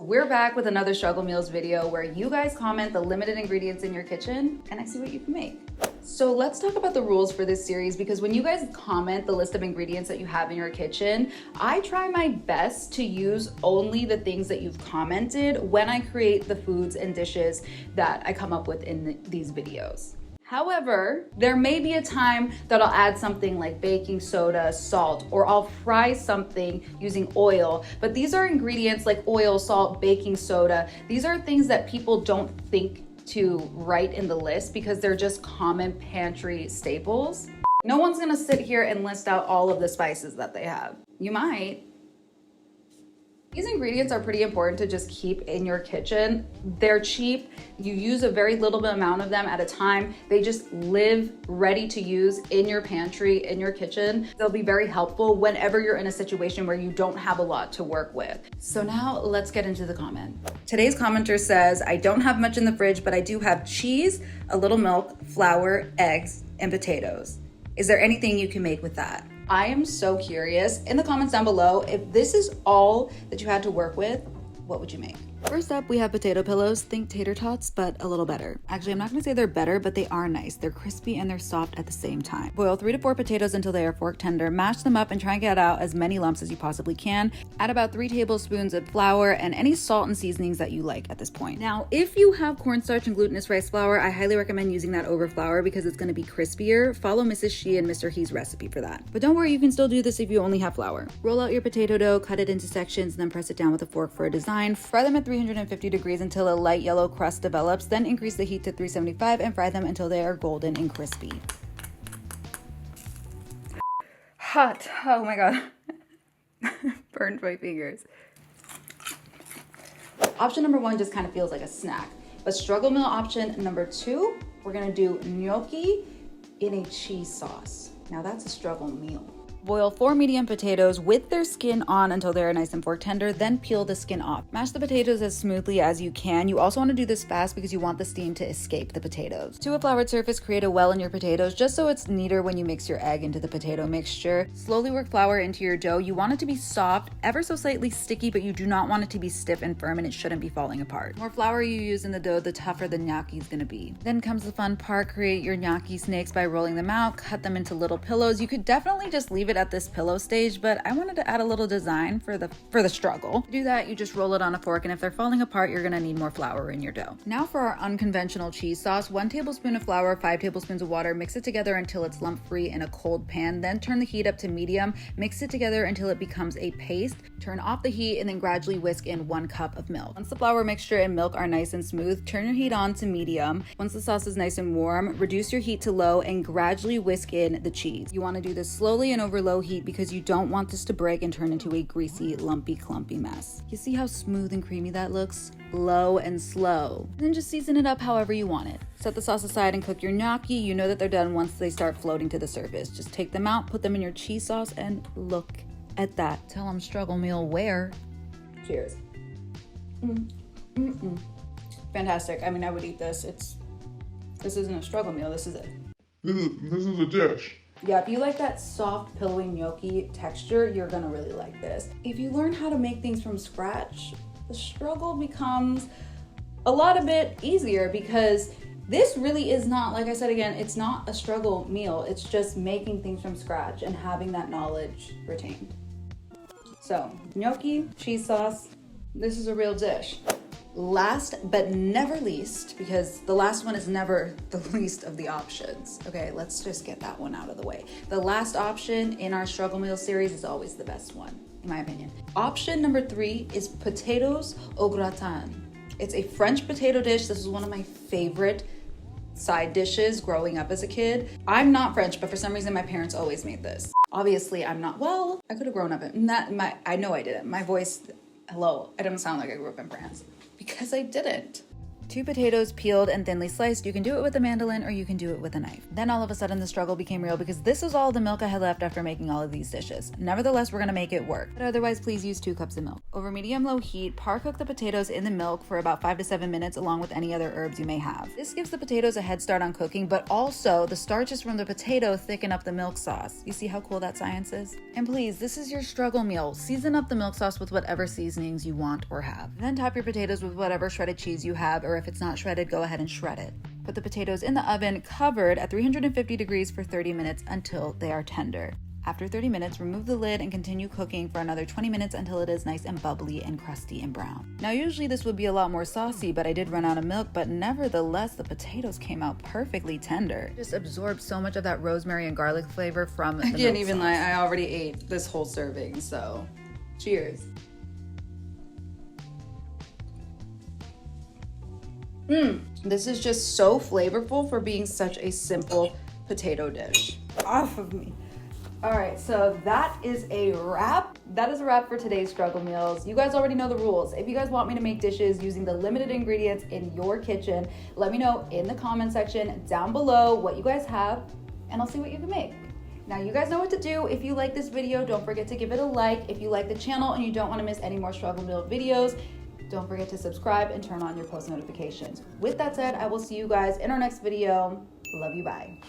We're back with another Struggle Meals video where you guys comment the limited ingredients in your kitchen and I see what you can make. So let's talk about the rules for this series, because when you guys comment the list of ingredients that you have in your kitchen, I try my best to use only the things that you've commented when I create the foods and dishes that I come up with in these videos. However, there may be a time that I'll add something like baking soda, salt, or I'll fry something using oil. But these are ingredients like oil, salt, baking soda. These are things that people don't think to write in the list because they're just common pantry staples. No one's gonna sit here and list out all of the spices that they have. You might. These ingredients are pretty important to just keep in your kitchen. They're cheap. You use a very little amount of them at a time. They just live ready to use in your pantry, in your kitchen. They'll be very helpful whenever you're in a situation where you don't have a lot to work with. So now let's get into the comment. Today's commenter says, I don't have much in the fridge, but I do have cheese, a little milk, flour, eggs, and potatoes. Is there anything you can make with that? I am so curious. In the comments down below, if this is all that you had to work with, what would you make? First up, we have potato pillows. Think tater tots, but a little better. Actually, I'm not gonna say they're better, but they are nice. They're crispy and they're soft at the same time. Boil 3 to 4 potatoes until they are fork tender. Mash them up and try and get out as many lumps as you possibly can. Add about 3 tablespoons of flour and any salt and seasonings that you like at this point. Now, if you have cornstarch and glutinous rice flour, I highly recommend using that over flour because it's gonna be crispier. Follow Mrs. She and Mr. He's recipe for that. But don't worry, you can still do this if you only have flour. Roll out your potato dough, cut it into sections, and then press it down with a fork for a design. Fry them at 350 degrees until a light yellow crust develops, then increase the heat to 375 and fry them until they are golden and crispy. Hot, oh my God. Burned my fingers. Option number 1 just kind of feels like a snack, but struggle meal option number 2, we're gonna do gnocchi in a cheese sauce. Now that's a struggle meal. Boil 4 medium potatoes with their skin on until they are nice and fork tender, then peel the skin off. Mash the potatoes as smoothly as you can. You also want to do this fast because you want the steam to escape the potatoes. To a floured surface, create a well in your potatoes just so it's neater when you mix your egg into the potato mixture. Slowly work flour into your dough. You want it to be soft, ever so slightly sticky, but you do not want it to be stiff and firm, and it shouldn't be falling apart. The more flour you use in the dough, the tougher the gnocchi is going to be. Then comes the fun part. Create your gnocchi snakes by rolling them out, cut them into little pillows. You could definitely just leave it at this pillow stage, but I wanted to add a little design for the struggle. To do that, you just roll it on a fork, and if they're falling apart, you're gonna need more flour in your dough. Now for our unconventional cheese sauce, 1 tablespoon of flour, 5 tablespoons of water, mix it together until it's lump-free in a cold pan, then turn the heat up to medium, mix it together until it becomes a paste, turn off the heat, and then gradually whisk in 1 cup of milk. Once the flour mixture and milk are nice and smooth, turn your heat on to medium. Once the sauce is nice and warm, reduce your heat to low and gradually whisk in the cheese. You wanna do this slowly and over low heat because you don't want this to break and turn into a greasy, lumpy, clumpy mess. You see how smooth and creamy that looks? Low and slow. And then just season it up however you want it. Set the sauce aside and cook your gnocchi. You know that they're done once they start floating to the surface. Just take them out, put them in your cheese sauce, and look at that. Tell them struggle meal where. Cheers. Fantastic. I mean, I would eat this. This isn't a struggle meal. This is it. This is a dish. Yeah, if you like that soft, pillowy gnocchi texture, you're gonna really like this. If you learn how to make things from scratch, the struggle becomes a bit easier because this really is not, like I said again, it's not a struggle meal. It's just making things from scratch and having that knowledge retained. So, gnocchi, cheese sauce, this is a real dish. Last but never least, because the last one is never the least of the options. Okay, let's just get that one out of the way. The last option in our struggle meal series is always the best one, in my opinion. Option number 3 is potatoes au gratin. It's a French potato dish. This is one of my favorite side dishes growing up as a kid. I'm not French, but for some reason my parents always made this. Obviously I'm not, well, I could have grown up in that, I know I didn't. My voice, hello, I don't sound like I grew up in France. Because I didn't. 2 potatoes peeled and thinly sliced. You can do it with a mandolin or you can do it with a knife. Then all of a sudden the struggle became real because this was all the milk I had left after making all of these dishes. Nevertheless, we're gonna make it work. But otherwise, please use 2 cups of milk. Over medium-low heat, par cook the potatoes in the milk for about 5 to 7 minutes along with any other herbs you may have. This gives the potatoes a head start on cooking, but also the starches from the potato thicken up the milk sauce. You see how cool that science is? And please, this is your struggle meal. Season up the milk sauce with whatever seasonings you want or have. Then top your potatoes with whatever shredded cheese you have, or if it's not shredded, go ahead and shred it. Put the potatoes in the oven covered at 350 degrees for 30 minutes until they are tender. After 30 minutes, remove the lid and continue cooking for another 20 minutes until it is nice and bubbly and crusty and brown. Now, usually this would be a lot more saucy, but I did run out of milk, but nevertheless, the potatoes came out perfectly tender. Just absorbed so much of that rosemary and garlic flavor from the milk sauce. I can't even lie, I already ate this whole serving, so cheers. This is just so flavorful for being such a simple potato dish. Off of me. All right, so that is a wrap. That is a wrap for today's struggle meals. You guys already know the rules. If you guys want me to make dishes using the limited ingredients in your kitchen, let me know in the comment section down below what you guys have, and I'll see what you can make. Now, you guys know what to do. If you like this video, don't forget to give it a like. If you like the channel and you don't want to miss any more struggle meal videos, don't forget to subscribe and turn on your post notifications. With that said, I will see you guys in our next video. Love you, bye.